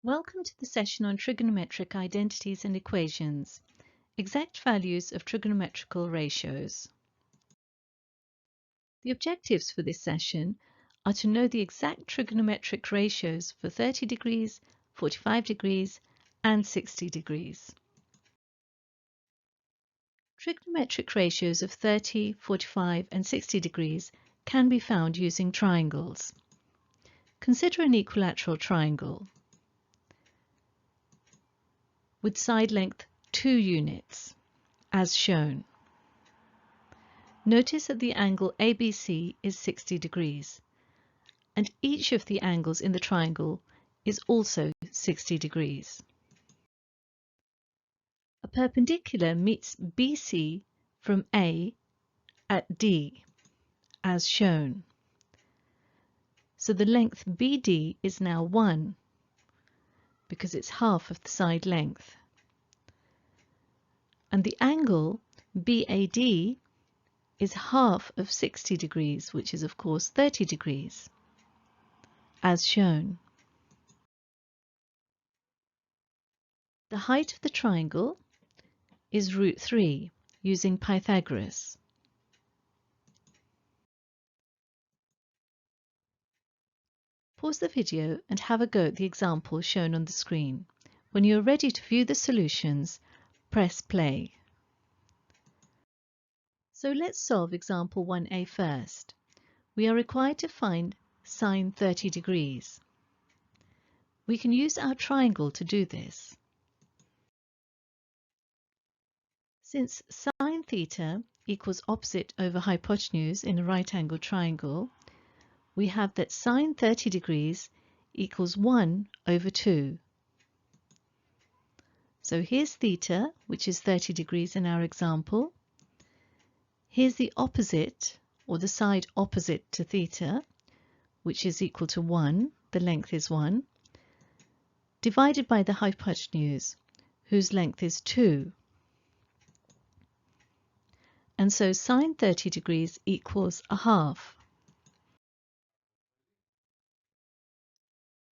Welcome to the session on trigonometric identities and equations, exact values of trigonometrical ratios. The objectives for this session are to know the exact trigonometric ratios for 30 degrees, 45 degrees, and 60 degrees. Trigonometric ratios of 30, 45, and 60 degrees can be found using triangles. Consider an equilateral triangle with side length 2 units, as shown. Notice that the angle ABC is 60 degrees, and each of the angles in the triangle is also 60 degrees. A perpendicular meets BC from A at D, as shown. So the length BD is now 1, because it's half of the side length. And the angle BAD is half of 60 degrees, which is of course 30 degrees, as shown. The height of the triangle is √3 using Pythagoras. Pause the video and have a go at the example shown on the screen. When you are ready to view the solutions, press play. So let's solve example 1a first. We are required to find sine 30 degrees. We can use our triangle to do this. Since sine theta equals opposite over hypotenuse in a right-angled triangle, we have that sine 30 degrees equals 1 over 2. So here's theta, which is 30 degrees in our example. Here's the opposite, or the side opposite to theta, which is equal to 1, the length is 1, divided by the hypotenuse, whose length is 2. And so sine 30 degrees equals a half.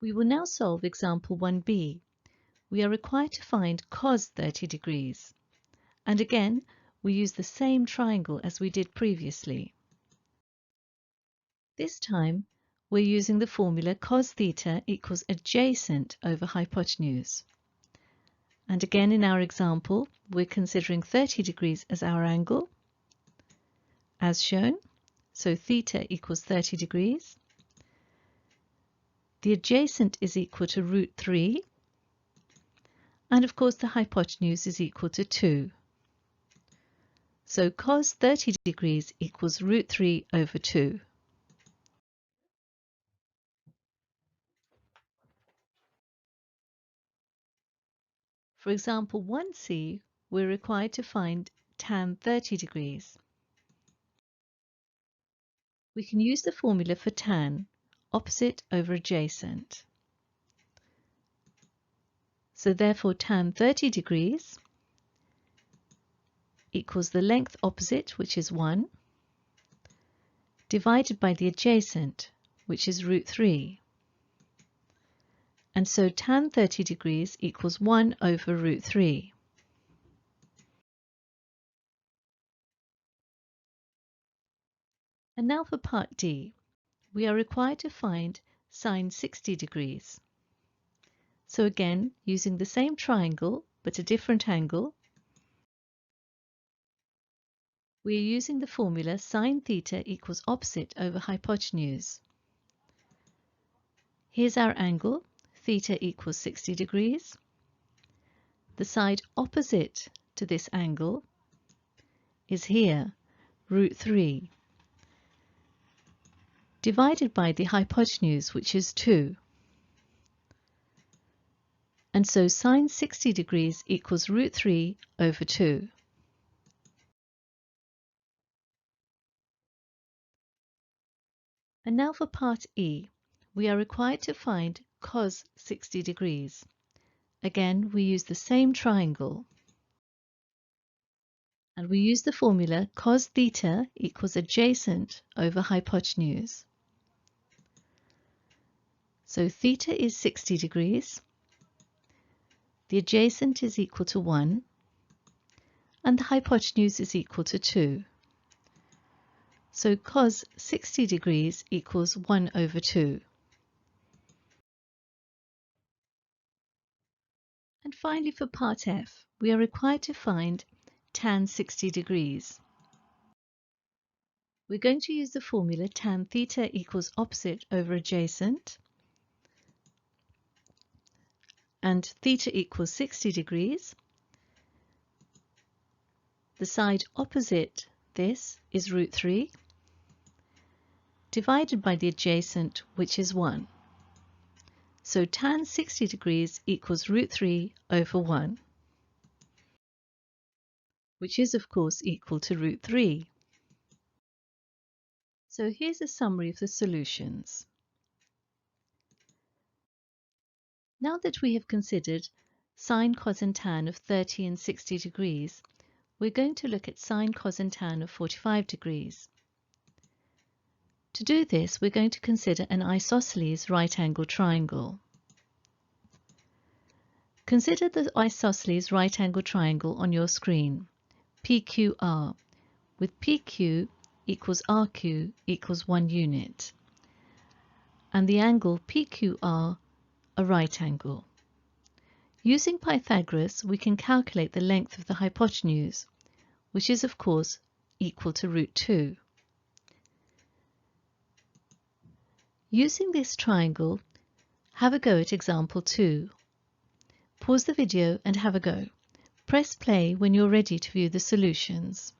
We will now solve example 1b. We are required to find cos 30 degrees. And again, we use the same triangle as we did previously. This time, we're using the formula cos theta equals adjacent over hypotenuse. And again, in our example, we're considering 30 degrees as our angle, as shown. So theta equals 30 degrees. The adjacent is equal to √3. And of course, the hypotenuse is equal to 2. So cos 30 degrees equals √3 over 2. For example 1c, we're required to find tan 30 degrees. We can use the formula for tan, opposite over adjacent. So therefore tan 30 degrees equals the length opposite, which is 1, divided by the adjacent, which is √3. And so tan 30 degrees equals 1 over √3. And now for part D, we are required to find sine 60 degrees. So again, using the same triangle, but a different angle, we are using the formula sine theta equals opposite over hypotenuse. Here's our angle, theta equals 60 degrees. The side opposite to this angle is here, √3, divided by the hypotenuse, which is 2. And so sine 60 degrees equals √3 over 2. And now for part E, we are required to find cos 60 degrees. Again, we use the same triangle. And we use the formula cos theta equals adjacent over hypotenuse. So theta is 60 degrees. the adjacent is equal to 1 and the hypotenuse is equal to 2. So cos 60 degrees equals 1 over 2. And finally, for part F, we are required to find tan 60 degrees. We're going to use the formula tan theta equals opposite over adjacent, and theta equals 60 degrees. The side opposite this is root 3, divided by the adjacent, which is 1. So tan 60 degrees equals root 3 over 1, which is of course equal to root 3. So here's a summary of the solutions. Now that we have considered sine, cos and tan of 30 and 60 degrees, we're going to look at sine, cos and tan of 45 degrees. To do this, we're going to consider an isosceles right-angled triangle. Consider the isosceles right-angled triangle on your screen, PQR, with PQ equals RQ equals 1 unit, and the angle PQR a right angle. Using Pythagoras, we can calculate the length of the hypotenuse, which is of course equal to root 2. Using this triangle, have a go at example 2. Pause the video and have a go. Press play when you're ready to view the solutions.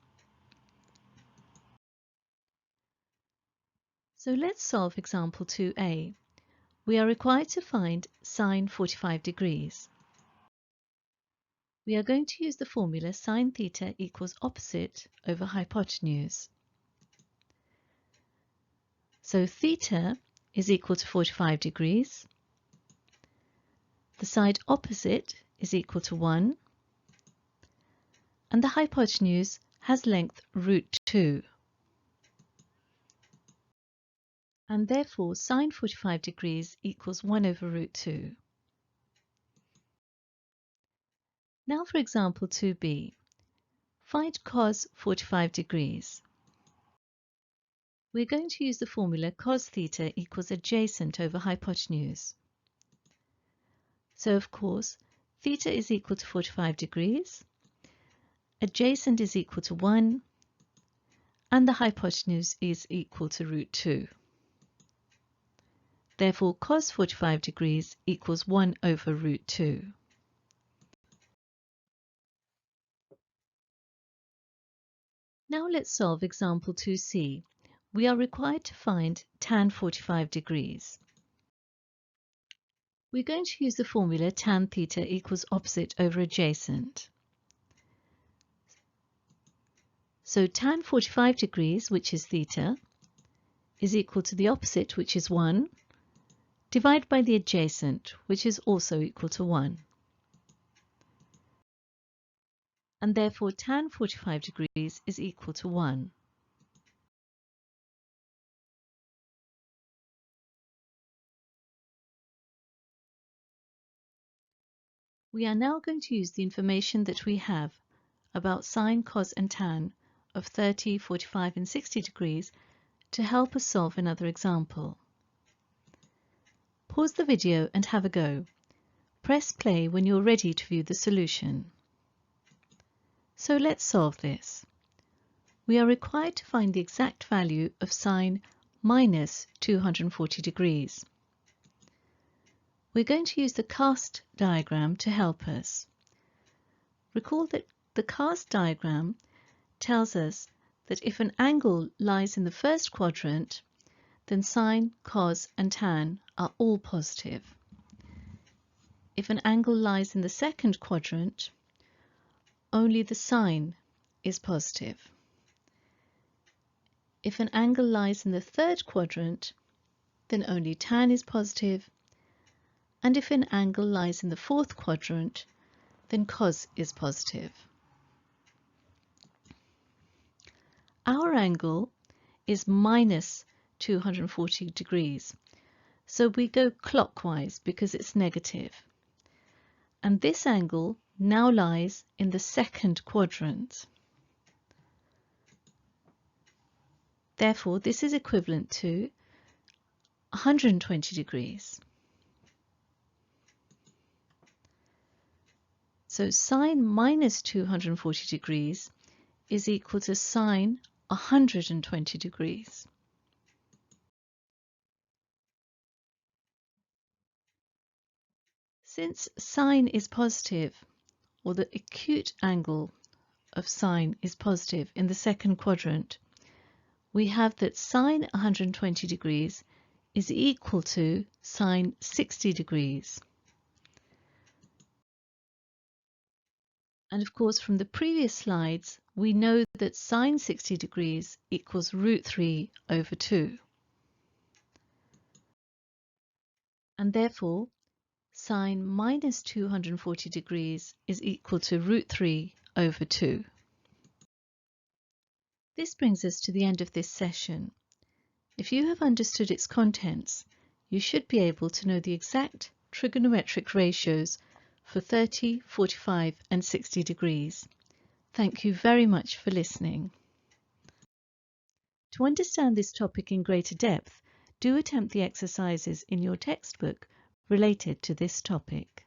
So let's solve example 2a. We are required to find sine 45 degrees. We are going to use the formula sine theta equals opposite over hypotenuse. So theta is equal to 45 degrees. The side opposite is equal to 1. And the hypotenuse has length root 2. And therefore sine 45 degrees equals 1 over root 2. Now for example 2b. Find cos 45 degrees. We're going to use the formula cos theta equals adjacent over hypotenuse. So of course, theta is equal to 45 degrees, adjacent is equal to 1, and the hypotenuse is equal to root 2. Therefore, cos 45 degrees equals 1 over root 2. Now let's solve example 2c. We are required to find tan 45 degrees. We're going to use the formula tan theta equals opposite over adjacent. So tan 45 degrees, which is theta, is equal to the opposite, which is 1, divided by the adjacent, which is also equal to 1. And therefore tan 45 degrees is equal to 1. We are now going to use the information that we have about sine, cos and tan of 30, 45 and 60 degrees to help us solve another example. Pause the video and have a go. Press play when you're ready to view the solution. So let's solve this. We are required to find the exact value of sine minus 240 degrees. We're going to use the cast diagram to help us. Recall that the cast diagram tells us that if an angle lies in the first quadrant, then sine, cos and tan are all positive. If an angle lies in the second quadrant, only the sine is positive. If an angle lies in the third quadrant, then only tan is positive, and if an angle lies in the fourth quadrant, then cos is positive. Our angle is minus 240 degrees, so we go clockwise because it's negative. and this angle now lies in the second quadrant. Therefore, this is equivalent to 120 degrees. So sine minus 240 degrees is equal to sine 120 degrees. Since sine is positive, or the acute angle of sine is positive in the second quadrant, we have that sine 120 degrees is equal to sine 60 degrees. And of course, from the previous slides, we know that sine 60 degrees equals root 3 over 2. And therefore, sine minus 240 degrees is equal to root 3 over 2. This brings us to the end of this session. If you have understood its contents, you should be able to know the exact trigonometric ratios for 30, 45 and 60 degrees. Thank you very much for listening. To understand this topic in greater depth, do attempt the exercises in your textbook related to this topic.